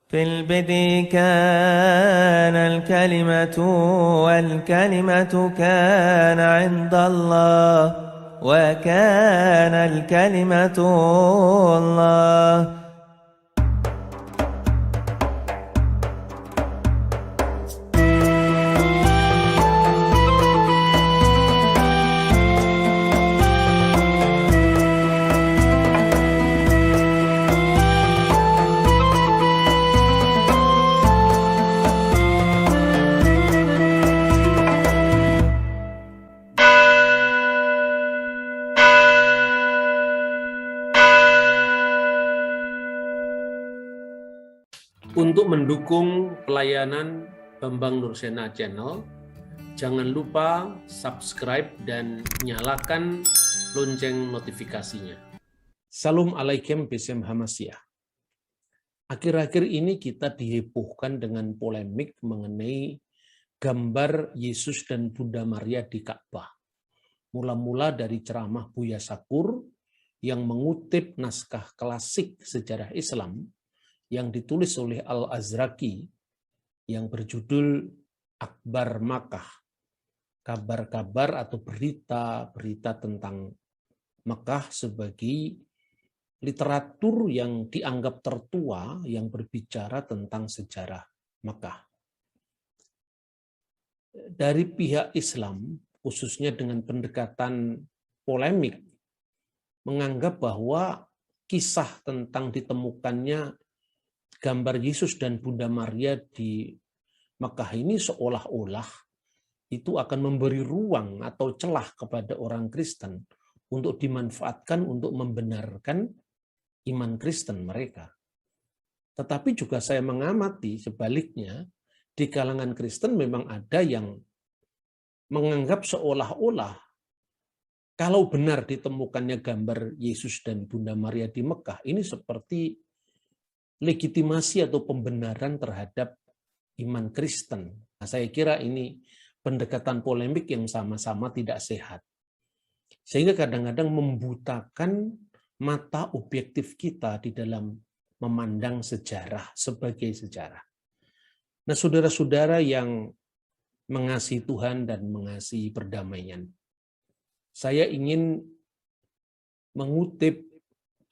في البدء كان الكلمة والكلمة كان عند الله وكان الكلمة الله. Untuk mendukung pelayanan Bambang Nursena Channel, jangan lupa subscribe dan nyalakan lonceng notifikasinya. Salam alaikum Besem Hamasiyah. Akhir-akhir ini kita dihebohkan dengan polemik mengenai gambar Yesus dan Bunda Maria di Ka'bah. Mula-mula dari ceramah Buya Sakur yang mengutip naskah klasik sejarah Islam yang ditulis oleh Al-Azraqi yang berjudul Akbar Makkah, kabar-kabar atau berita-berita tentang Makkah sebagai literatur yang dianggap tertua yang berbicara tentang sejarah Makkah. Dari pihak Islam, khususnya dengan pendekatan polemik, menganggap bahwa kisah tentang ditemukannya gambar Yesus dan Bunda Maria di Makkah ini seolah-olah itu akan memberi ruang atau celah kepada orang Kristen untuk dimanfaatkan untuk membenarkan iman Kristen mereka. Tetapi juga saya mengamati sebaliknya, di kalangan Kristen memang ada yang menganggap seolah-olah kalau benar ditemukannya gambar Yesus dan Bunda Maria di Mekah, ini seperti legitimasi atau pembenaran terhadap iman Kristen. Nah, saya kira ini pendekatan polemik yang sama-sama tidak sehat. Sehingga kadang-kadang membutakan mata objektif kita di dalam memandang sejarah sebagai sejarah. Nah, saudara-saudara yang mengasihi Tuhan dan mengasihi perdamaian, saya ingin mengutip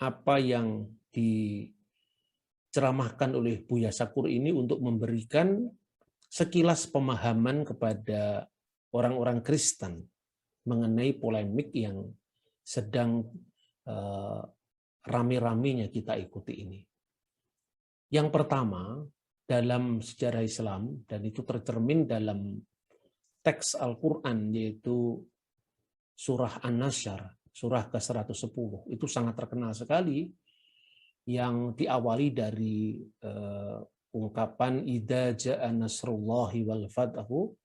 apa yang diceramahkan oleh Buya Sakur ini untuk memberikan sekilas pemahaman kepada orang-orang Kristen mengenai polemik yang sedang rame-ramenya kita ikuti ini. Yang pertama, dalam sejarah Islam, dan itu tercermin dalam teks Al-Quran, yaitu surah An-Nasyr, surah ke-110, itu sangat terkenal sekali, yang diawali dari ungkapan idza jaa nasrullahi wal fathu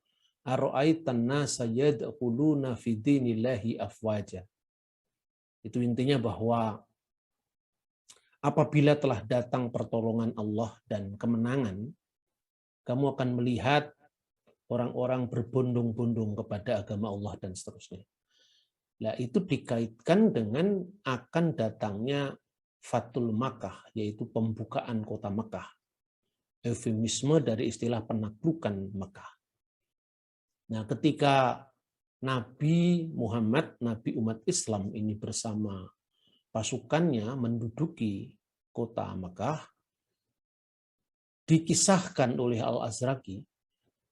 ara'aitan nasa yadkhuluna fi dinillahi afwaja. Itu intinya bahwa apabila telah datang pertolongan Allah dan kemenangan, kamu akan melihat orang-orang berbondong-bondong kepada agama Allah dan seterusnya. Nah, itu dikaitkan dengan akan datangnya Fathul Makkah, yaitu pembukaan kota Makkah. Eufemisme dari istilah penaklukan Makkah. Nah, ketika Nabi Muhammad, Nabi umat Islam ini bersama pasukannya menduduki kota Makkah, dikisahkan oleh Al-Azraqi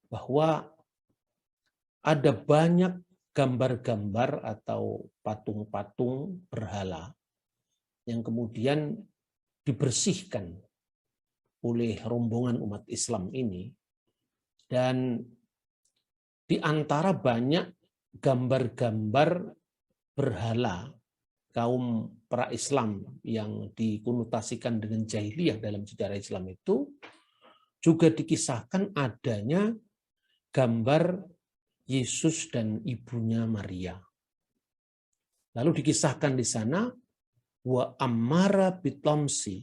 bahwa ada banyak gambar-gambar atau patung-patung berhala yang kemudian dibersihkan oleh rombongan umat Islam ini, dan di antara banyak gambar-gambar berhala kaum pra-Islam yang dikonotasikan dengan jahiliyah dalam sejarah Islam itu juga dikisahkan adanya gambar Yesus dan ibunya Maria. Lalu dikisahkan di sana wa amara bitamsi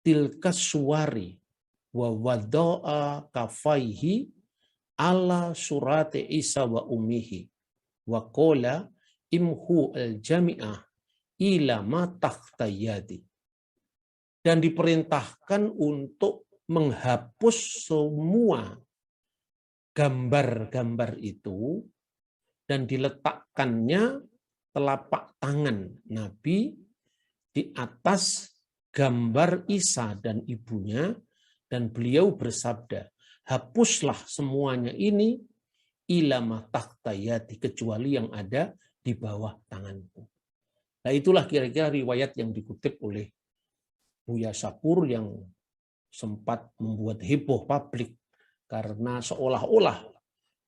tilka suwari wa wadaa kafaihi ala surati Isa wa umihi wa qala imhu al-jami'ah ila ma tahtayadi. dan diperintahkan untuk menghapus semua gambar-gambar itu dan diletakkannya telapak tangan Nabi di atas gambar Isa dan ibunya, dan beliau bersabda, hapuslah semuanya ini ilama tahtayati, kecuali yang ada di bawah tanganku. Nah, itulah kira-kira riwayat yang dikutip oleh Buya Shakur yang sempat membuat heboh publik karena seolah-olah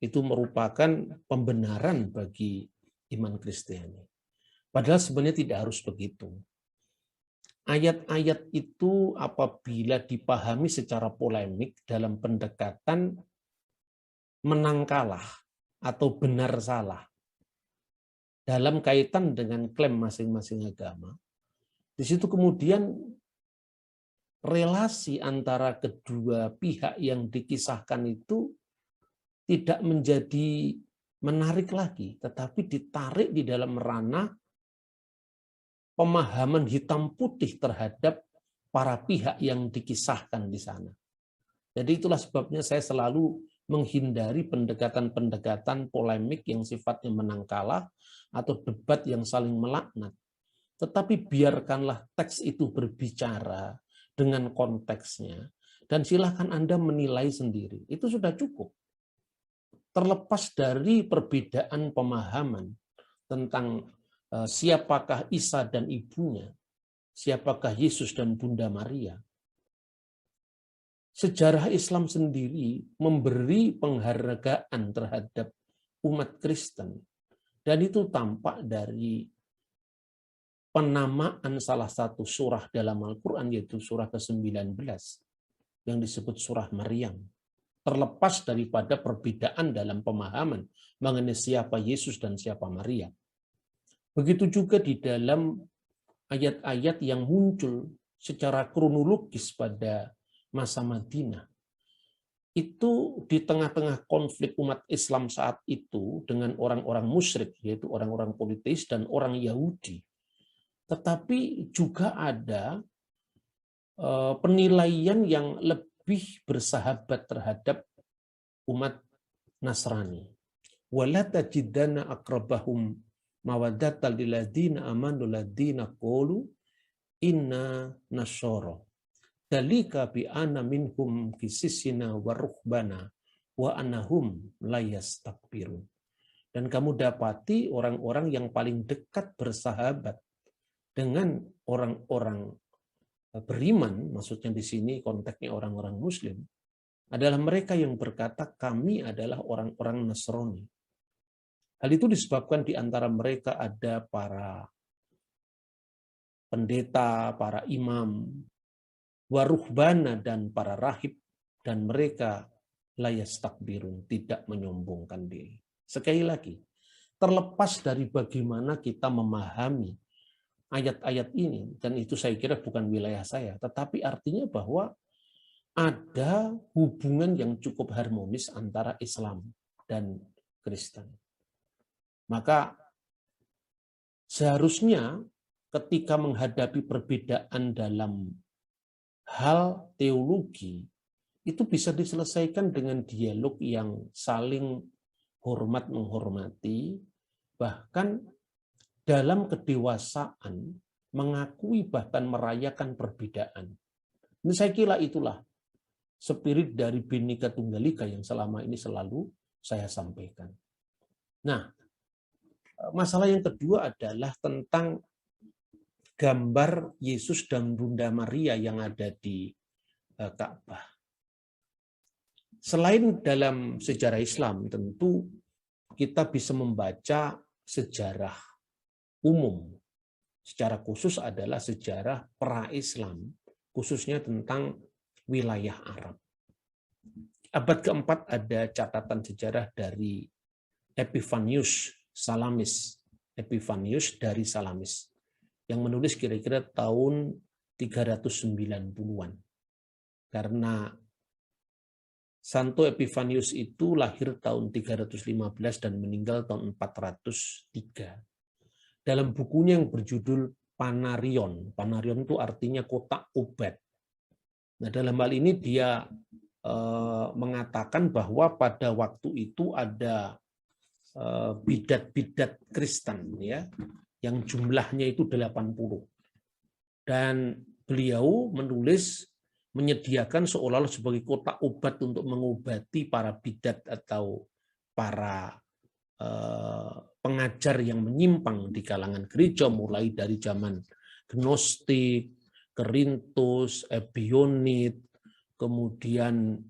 itu merupakan pembenaran bagi iman Kristiani. Padahal sebenarnya tidak harus begitu. Ayat-ayat itu apabila dipahami secara polemik dalam pendekatan menang kalah atau benar salah dalam kaitan dengan klaim masing-masing agama, di situ kemudian relasi antara kedua pihak yang dikisahkan itu tidak menjadi menarik lagi, tetapi ditarik di dalam ranah pemahaman hitam putih terhadap para pihak yang dikisahkan di sana. Jadi itulah sebabnya saya selalu menghindari pendekatan-pendekatan polemik yang sifatnya menang kalah atau debat yang saling melaknat. Tetapi biarkanlah teks itu berbicara dengan konteksnya, dan silakan Anda menilai sendiri. Itu sudah cukup. Terlepas dari perbedaan pemahaman tentang siapakah Isa dan ibunya, siapakah Yesus dan Bunda Maria, sejarah Islam sendiri memberi penghargaan terhadap umat Kristen, dan itu tampak dari penamaan salah satu surah dalam Al-Quran, yaitu surah ke-19 yang disebut surah Maryam. Terlepas daripada perbedaan dalam pemahaman mengenai siapa Yesus dan siapa Maria. Begitu juga di dalam ayat-ayat yang muncul secara kronologis pada masa Madinah. Itu di tengah-tengah konflik umat Islam saat itu dengan orang-orang musyrik, yaitu orang-orang politis dan orang Yahudi. Tetapi juga ada penilaian yang lebih bersahabat terhadap umat Nasrani. Wala tajidanna aqrabahum mawaddatal lil ladzina amanu ladzina qalu inna nasyara. Dalika bi anna minhum qisisina wa ruhbana wa annahum la yastakbirun. Dan kamu dapati orang-orang yang paling dekat bersahabat dengan orang-orang beriman, maksudnya di sini konteksnya orang-orang Muslim, adalah mereka yang berkata kami adalah orang-orang Nasrani. Hal itu disebabkan di antara mereka ada para pendeta, para imam, waruhbana dan para rahib, dan mereka layas takbirun, tidak menyombongkan diri. Sekali lagi, terlepas dari bagaimana kita memahami ayat-ayat ini, dan itu saya kira bukan wilayah saya, tetapi artinya bahwa ada hubungan yang cukup harmonis antara Islam dan Kristen. Maka seharusnya ketika menghadapi perbedaan dalam hal teologi, itu bisa diselesaikan dengan dialog yang saling hormat-menghormati, bahkan dalam kedewasaan mengakui bahkan merayakan perbedaan. Ini saya kira itulah spirit dari Bhinneka Tunggal Ika yang selama ini selalu saya sampaikan. Nah, masalah yang kedua adalah tentang gambar Yesus dan Bunda Maria yang ada di Ka'bah. Selain dalam sejarah Islam, tentu kita bisa membaca sejarah umum. Secara khusus adalah sejarah pra-Islam, khususnya tentang wilayah Arab. Abad keempat ada catatan sejarah dari Epifanius Salamis, Epifanius dari Salamis, yang menulis kira-kira tahun 390-an. Karena Santo Epifanius itu lahir tahun 315 dan meninggal tahun 403. Dalam bukunya yang berjudul Panarion. Panarion itu artinya kotak obat. Nah, dalam hal ini dia mengatakan bahwa pada waktu itu ada bidat-bidat Kristen ya yang jumlahnya itu 80. Dan beliau menulis menyediakan seolah-olah sebagai kotak obat untuk mengobati para bidat atau para pengajar yang menyimpang di kalangan gereja, mulai dari zaman Gnostik, Kerintus, Ebionit, kemudian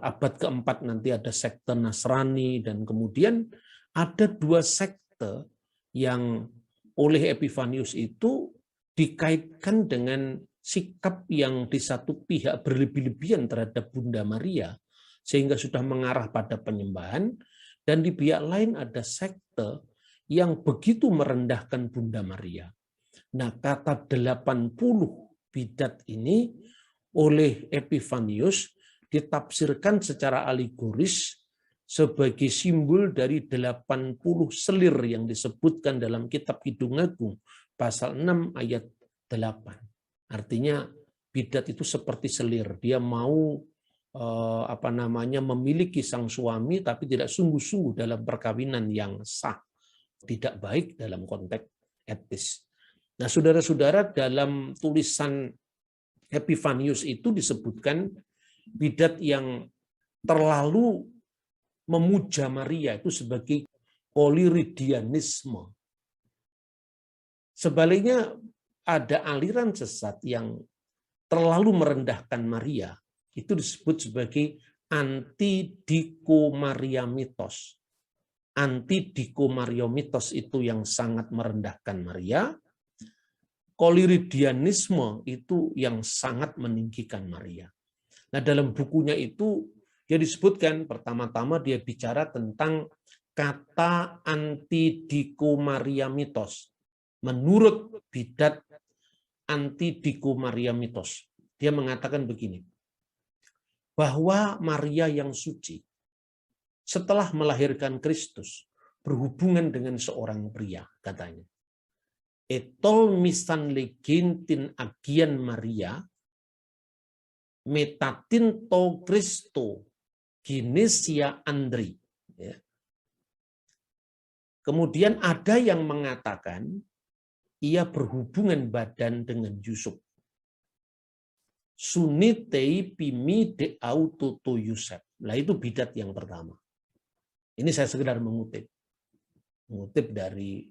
abad keempat nanti ada sekte Nasrani, dan kemudian ada 2 sekte yang oleh Epifanius itu dikaitkan dengan sikap yang di satu pihak berlebih-lebihan terhadap Bunda Maria, sehingga sudah mengarah pada penyembahan, dan di pihak lain ada sekte yang begitu merendahkan Bunda Maria. Nah, kata 80 bidat ini oleh Epifanius ditafsirkan secara alegoris sebagai simbol dari 80 selir yang disebutkan dalam kitab Kidung Agung pasal 6 ayat 8. Artinya bidat itu seperti selir, dia mau memiliki sang suami tapi tidak sungguh-sungguh dalam perkawinan yang sah, tidak baik dalam konteks etis. Nah, saudara-saudara, dalam tulisan Epifanius itu disebutkan bidat yang terlalu memuja Maria itu sebagai koliridianisme. Sebaliknya ada aliran sesat yang terlalu merendahkan Maria, itu disebut sebagai antidikomariomitos. Antidikomariomitos itu yang sangat merendahkan Maria. Koliridianisme itu yang sangat meninggikan Maria. Nah, dalam bukunya itu dia disebutkan, pertama-tama dia bicara tentang kata antidikomariomitos. Menurut bidat antidikomariomitos, dia mengatakan begini, bahwa Maria yang suci setelah melahirkan Kristus berhubungan dengan seorang pria, katanya. Etol misan legentin agian Maria metatin to Kristo Genesia Andri. Ya. Kemudian ada yang mengatakan ia berhubungan badan dengan Yusuf. Sunitei pimi de autoto Yusuf. Nah, itu bidat yang pertama. Ini saya sekedar mengutip dari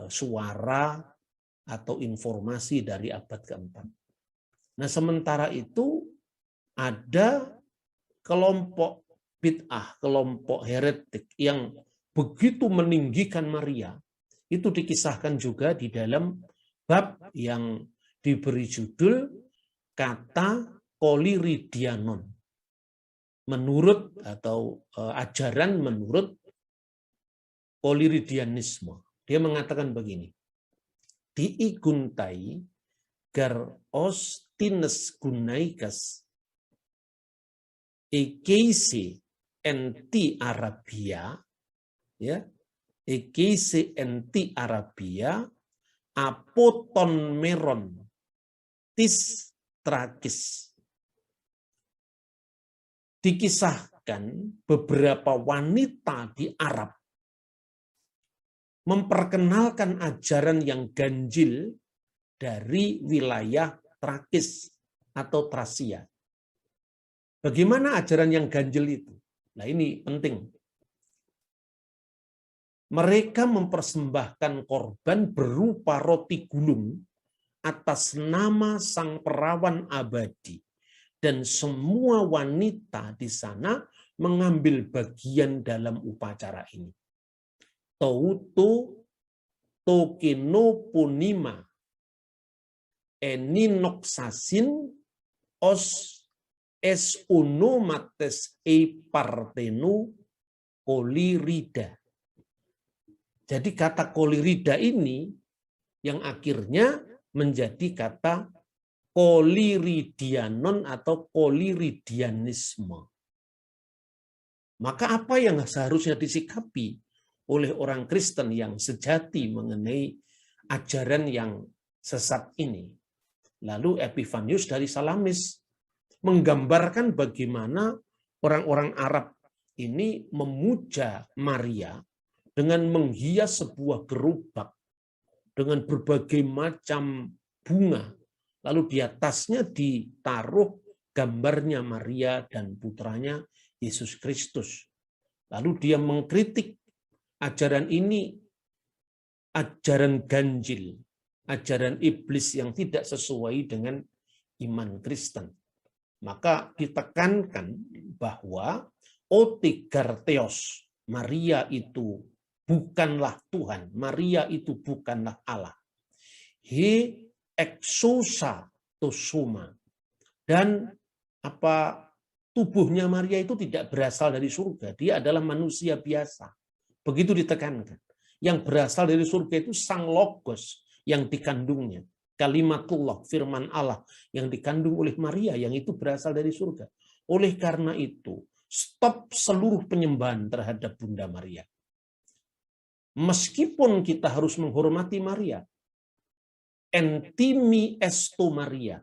suara atau informasi dari abad keempat. Nah, sementara itu ada kelompok bid'ah, kelompok heretik yang begitu meninggikan Maria. Itu dikisahkan juga di dalam bab yang diberi judul kata koliridianon. Menurut atau ajaran menurut koliridianisme. Dia mengatakan begini. Diiguntai gar ostines gunaikas ekeise enti Arabia, ya, ekeise enti Arabia apoton meron tis tragis. Dikisahkan beberapa wanita di Arab memperkenalkan ajaran yang ganjil dari wilayah Trakis atau Trasia. Bagaimana ajaran yang ganjil itu? Nah, ini penting. Mereka mempersembahkan korban berupa roti gulung atas nama sang perawan abadi. Dan semua wanita di sana mengambil bagian dalam upacara ini. Touto tokeno punima eninoksasin os es unomates e partenu kolirida. Jadi kata kolirida ini yang akhirnya menjadi kata koliridianon atau koliridianisme. Maka apa yang seharusnya disikapi oleh orang Kristen yang sejati mengenai ajaran yang sesat ini. Lalu Epifanius dari Salamis menggambarkan bagaimana orang-orang Arab ini memuja Maria dengan menghias sebuah gerobak dengan berbagai macam bunga. Lalu di atasnya ditaruh gambarnya Maria dan putranya Yesus Kristus. Lalu dia mengkritik ajaran ini, ajaran ganjil, ajaran iblis yang tidak sesuai dengan iman Kristen. Maka ditekankan bahwa otigartheos, Maria itu bukanlah Tuhan, Maria itu bukanlah Allah. He exousa to suma. Dan tubuhnya Maria itu tidak berasal dari surga, dia adalah manusia biasa. Begitu ditekankan. Yang berasal dari surga itu Sang Logos yang dikandungnya. Kalimatullah, firman Allah yang dikandung oleh Maria, yang itu berasal dari surga. Oleh karena itu, stop seluruh penyembahan terhadap Bunda Maria. Meskipun kita harus menghormati Maria, entimi esto Maria,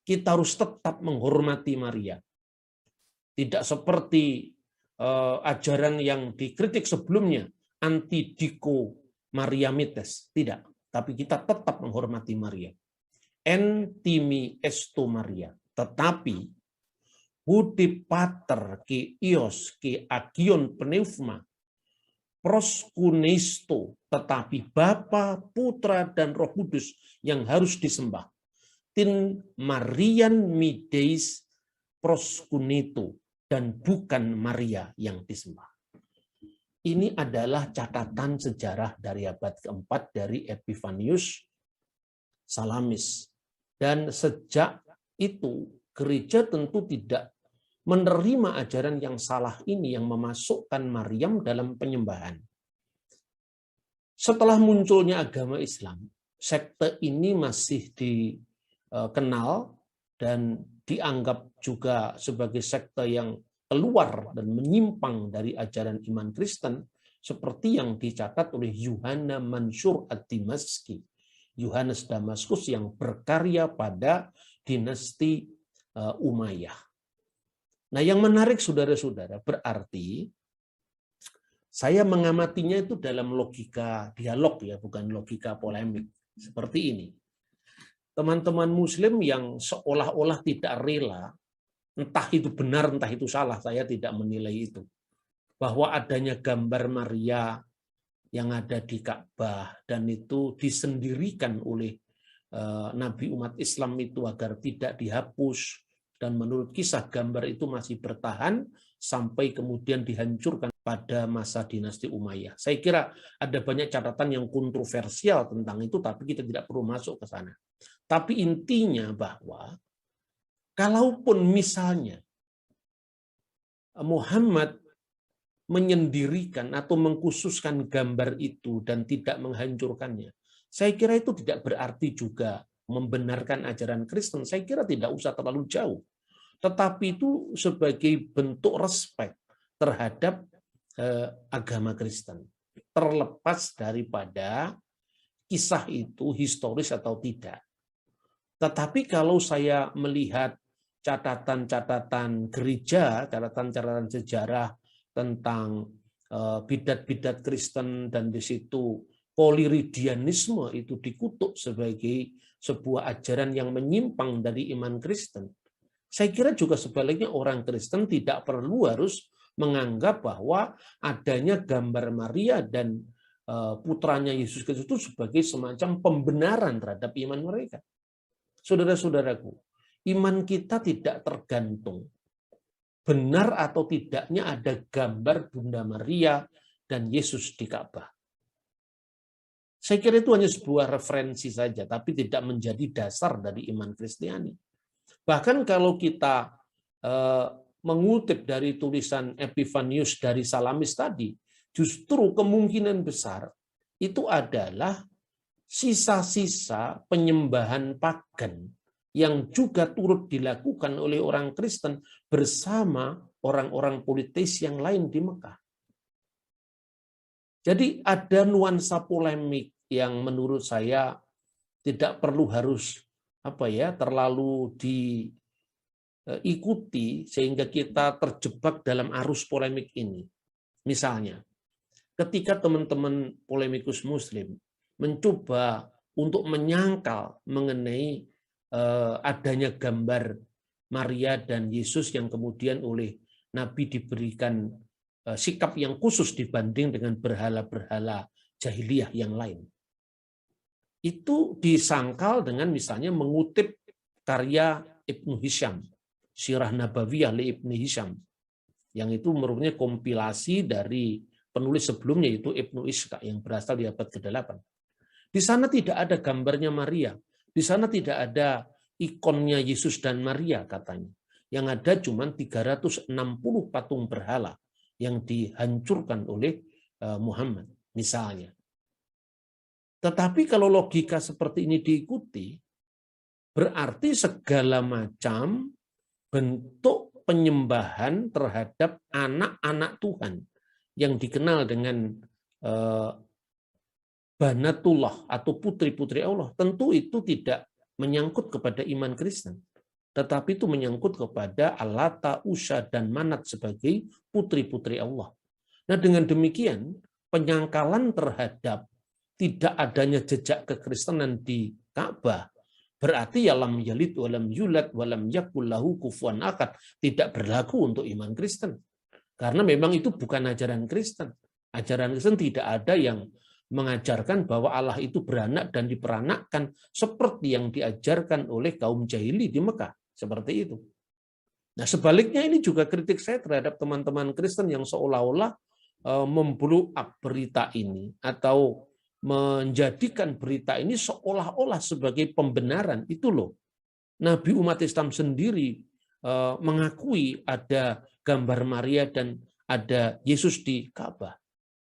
kita harus tetap menghormati Maria. Tidak seperti ajaran yang dikritik sebelumnya, antidiko Mariamites, tidak. Tapi kita tetap menghormati Maria. Entimi esto Maria. Tetapi, hudi pater ke ios ke agion pneuma, proskunisto, tetapi Bapa, Putra, dan Roh Kudus yang harus disembah. Tin Marian mideis proskunito, dan bukan Maria yang disembah. Ini adalah catatan sejarah dari abad keempat dari Epifanius Salamis. Dan sejak itu, gereja tentu tidak menerima ajaran yang salah ini yang memasukkan Maryam dalam penyembahan. Setelah munculnya agama Islam, sekte ini masih dikenal dan dianggap juga sebagai sekte yang keluar dan menyimpang dari ajaran iman Kristen, seperti yang dicatat oleh Yohana Mansur ad-Dimaski, Yohanes Damaskus yang berkarya pada dinasti Umayyah. Nah, yang menarik saudara-saudara, berarti saya mengamatinya itu dalam logika dialog ya, bukan logika polemik. Seperti ini. Teman-teman Muslim yang seolah-olah tidak rela, entah itu benar, entah itu salah, saya tidak menilai itu, bahwa adanya gambar Maria yang ada di Ka'bah dan itu disendirikan oleh Nabi umat Islam itu agar tidak dihapus, dan menurut kisah gambar itu masih bertahan sampai kemudian dihancurkan pada masa dinasti Umayyah. Saya kira ada banyak catatan yang kontroversial tentang itu, tapi kita tidak perlu masuk ke sana. Tapi intinya bahwa kalaupun misalnya Muhammad menyendirikan atau mengkhususkan gambar itu dan tidak menghancurkannya, saya kira itu tidak berarti juga membenarkan ajaran Kristen. Saya kira tidak usah terlalu jauh. Tetapi itu sebagai bentuk respek terhadap agama Kristen. Terlepas daripada kisah itu historis atau tidak. Tetapi kalau saya melihat catatan-catatan gereja, catatan-catatan sejarah tentang bidat-bidat Kristen, dan di situ poliridianisme itu dikutuk sebagai sebuah ajaran yang menyimpang dari iman Kristen, saya kira juga sebaliknya orang Kristen tidak perlu harus menganggap bahwa adanya gambar Maria dan putranya Yesus Kristus itu sebagai semacam pembenaran terhadap iman mereka. Saudara-saudaraku, iman kita tidak tergantung benar atau tidaknya ada gambar Bunda Maria dan Yesus di Ka'bah. Saya kira itu hanya sebuah referensi saja, tapi tidak menjadi dasar dari iman Kristiani. Bahkan kalau kita mengutip dari tulisan Epifanius dari Salamis tadi, justru kemungkinan besar itu adalah sisa-sisa penyembahan pagan yang juga turut dilakukan oleh orang Kristen bersama orang-orang politis yang lain di Mekah. Jadi ada nuansa polemik yang menurut saya tidak perlu harus terlalu diikuti sehingga kita terjebak dalam arus polemik ini. Misalnya, ketika teman-teman polemikus Muslim mencoba untuk menyangkal mengenai adanya gambar Maria dan Yesus yang kemudian oleh Nabi diberikan sikap yang khusus dibanding dengan berhala-berhala jahiliyah yang lain. Itu disangkal dengan misalnya mengutip karya Ibnu Hisham, Sirah Nabawiyah li Ibnu Hisham, yang itu merupakan kompilasi dari penulis sebelumnya, yaitu Ibnu Ishaq yang berasal di abad ke-8. Di sana tidak ada gambarnya Maria, di sana tidak ada ikonnya Yesus dan Maria katanya. Yang ada cuma 360 patung berhala yang dihancurkan oleh Muhammad misalnya. Tetapi kalau logika seperti ini diikuti, berarti segala macam bentuk penyembahan terhadap anak-anak Tuhan yang dikenal dengan Banatullah atau putri-putri Allah, tentu itu tidak menyangkut kepada iman Kristen, tetapi itu menyangkut kepada Allata, Usha, dan Manat sebagai putri-putri Allah. Nah, dengan demikian penyangkalan terhadap tidak adanya jejak kekristenan di Ka'bah berarti lam yalid walam yulad walam yakul lahu kufuwan ahad, tidak berlaku untuk iman Kristen. Karena memang itu bukan ajaran Kristen. Ajaran Kristen tidak ada yang mengajarkan bahwa Allah itu beranak dan diperanakkan seperti yang diajarkan oleh kaum jahili di Mekah. Seperti itu. Nah, sebaliknya ini juga kritik saya terhadap teman-teman Kristen yang seolah-olah memblow up berita ini atau menjadikan berita ini seolah-olah sebagai pembenaran. Itu loh. Nabi umat Islam sendiri mengakui ada gambar Maria dan ada Yesus di Ka'bah.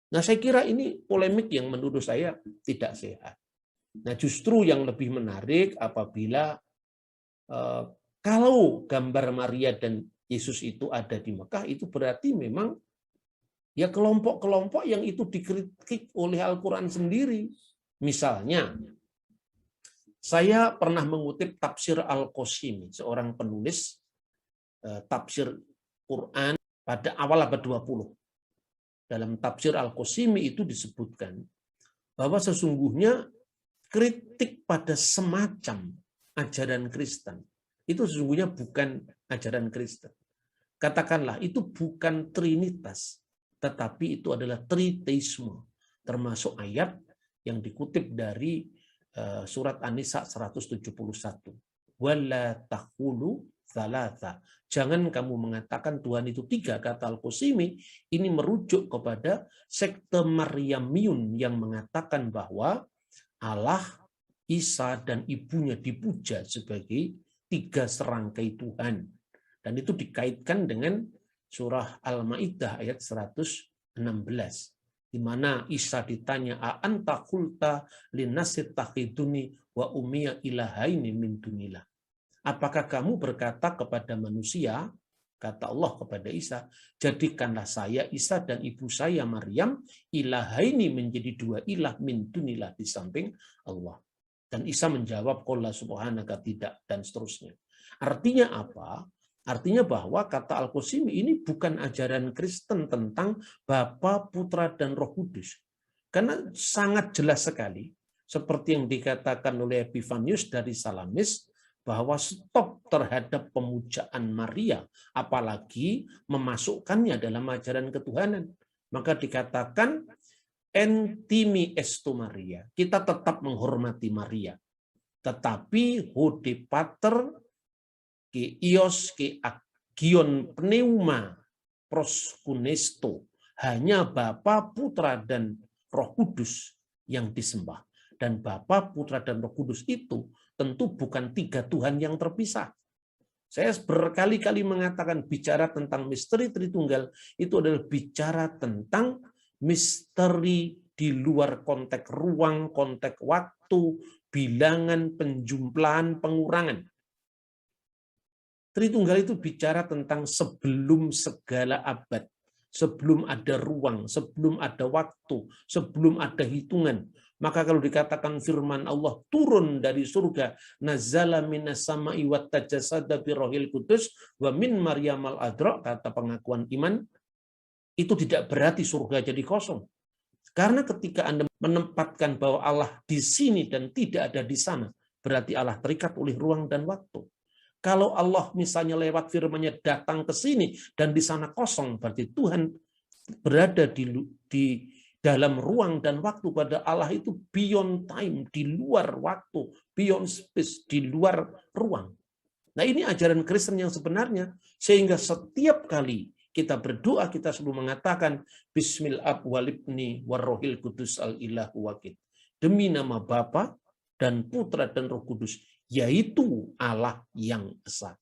Nah, saya kira ini polemik yang menurut saya tidak sehat. Nah, justru yang lebih menarik apabila kalau gambar Maria dan Yesus itu ada di Mekah, itu berarti memang ya kelompok-kelompok yang itu dikritik oleh Al-Quran sendiri. Misalnya, saya pernah mengutip tafsir Al-Qasimi, seorang penulis tafsir Quran pada awal abad 20. Dalam tafsir Al-Qasimi itu disebutkan bahwa sesungguhnya kritik pada semacam ajaran Kristen itu sesungguhnya bukan ajaran Kristen. Katakanlah itu bukan Trinitas, tetapi itu adalah triteisme, termasuk ayat yang dikutip dari surat An-Nisa 171. Wala taqulu thalatha. Jangan kamu mengatakan Tuhan itu tiga, kata Al-Qasimi. Ini merujuk kepada sekte Maryamiyun yang mengatakan bahwa Allah, Isa, dan ibunya dipuja sebagai tiga serangkai Tuhan. Dan itu dikaitkan dengan surah Al-Maidah ayat 116, di mana Isa ditanya, "A anta qulta linnasit takhiduni wa ummiya ilahaini min dunillah." Apakah kamu berkata kepada manusia, kata Allah kepada Isa, jadikanlah saya, Isa, dan ibu saya Maryam ilahaini, menjadi dua ilah min dunillah, di samping Allah. Dan Isa menjawab, qala subhanaka, tidak, dan seterusnya. Artinya apa? Artinya bahwa kata Al-Qasimi ini bukan ajaran Kristen tentang Bapa, Putra, dan Roh Kudus. Karena sangat jelas sekali, seperti yang dikatakan oleh Epifanius dari Salamis, bahwa stop terhadap pemujaan Maria, apalagi memasukkannya dalam ajaran ketuhanan. Maka dikatakan, entimi estu Maria, kita tetap menghormati Maria. Tetapi hode pater ke ios ke agion pneuma proskunesto, hanya Bapa, Putra, dan Roh Kudus yang disembah. Dan Bapa, Putra, dan Roh Kudus itu tentu bukan tiga Tuhan yang terpisah. Saya berkali-kali mengatakan bicara tentang misteri Tritunggal itu adalah bicara tentang misteri di luar konteks ruang, konteks waktu, bilangan, penjumlahan, pengurangan. Tritunggal itu bicara tentang sebelum segala abad, sebelum ada ruang, sebelum ada waktu, sebelum ada hitungan. Maka kalau dikatakan firman Allah turun dari surga, nazala minas sama'i wat tajasada bi rohil kudus wa min Maryam al-adra, kata pengakuan iman, itu tidak berarti surga jadi kosong. Karena ketika Anda menempatkan bahwa Allah di sini dan tidak ada di sana, berarti Allah terikat oleh ruang dan waktu. Kalau Allah misalnya lewat firman-Nya datang ke sini dan di sana kosong, berarti Tuhan berada di dalam ruang dan waktu. Pada Allah itu beyond time, di luar waktu, beyond space, di luar ruang. Nah, ini ajaran Kristen yang sebenarnya, sehingga setiap kali kita berdoa, kita selalu mengatakan Bismil ab walibni warrohil kudus al-ilahu wakid. Demi nama Bapa dan Putra dan Roh Kudus, yaitu Allah yang esa.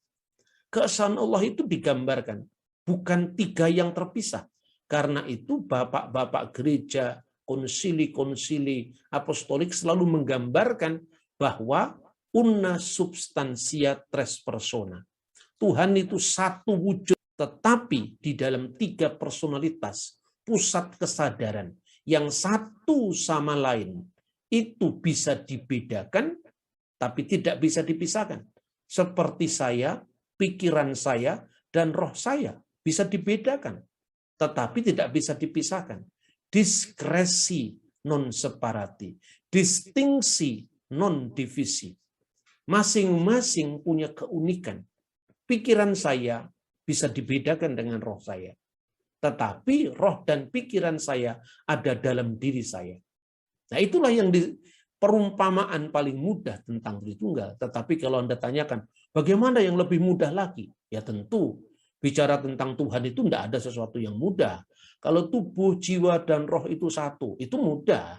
Keesaan Allah itu digambarkan, bukan tiga yang terpisah. Karena itu bapak-bapak gereja, konsili-konsili apostolik selalu menggambarkan bahwa una substantia tres persona. Tuhan itu satu wujud, tetapi di dalam tiga personalitas, pusat kesadaran, yang satu sama lain itu bisa dibedakan, tapi tidak bisa dipisahkan. Seperti saya, pikiran saya, dan roh saya bisa dibedakan, tetapi tidak bisa dipisahkan. Diskresi non separati, distingsi non divisi. Masing-masing punya keunikan. Pikiran saya bisa dibedakan dengan roh saya. Tetapi roh dan pikiran saya ada dalam diri saya. Nah, itulah yang perumpamaan paling mudah tentang Tritunggal. Tetapi kalau Anda tanyakan, bagaimana yang lebih mudah lagi? Ya tentu, bicara tentang Tuhan itu tidak ada sesuatu yang mudah. Kalau tubuh, jiwa, dan roh itu satu, itu mudah.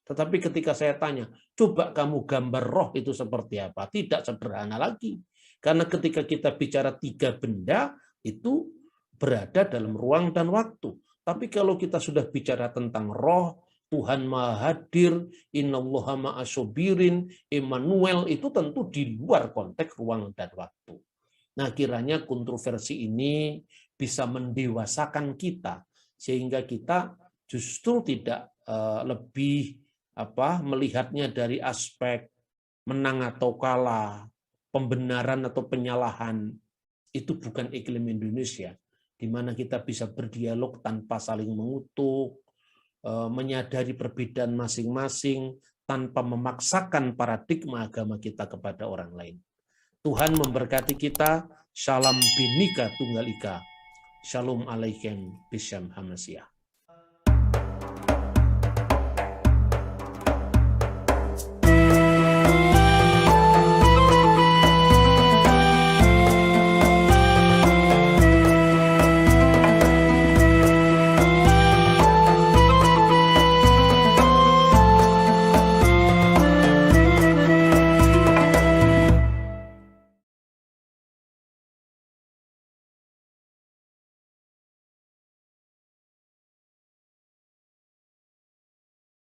Tetapi ketika saya tanya, coba kamu gambar roh itu seperti apa? Tidak sederhana lagi. Karena ketika kita bicara tiga benda, itu berada dalam ruang dan waktu. Tapi kalau kita sudah bicara tentang roh, Tuhan Maha Hadir, Innallaha Ma'asobirin, Immanuel, itu tentu di luar konteks ruang dan waktu. Nah, kiranya kontroversi ini bisa mendewasakan kita, sehingga kita justru tidak lebih melihatnya dari aspek menang atau kalah, pembenaran atau penyalahan. Itu bukan iklim Indonesia, di mana kita bisa berdialog tanpa saling mengutuk, menyadari perbedaan masing-masing, tanpa memaksakan paradigma agama kita kepada orang lain. Tuhan memberkati kita. Shalom binika tunggal ika. Shalom alaikum bisyam hamasiah.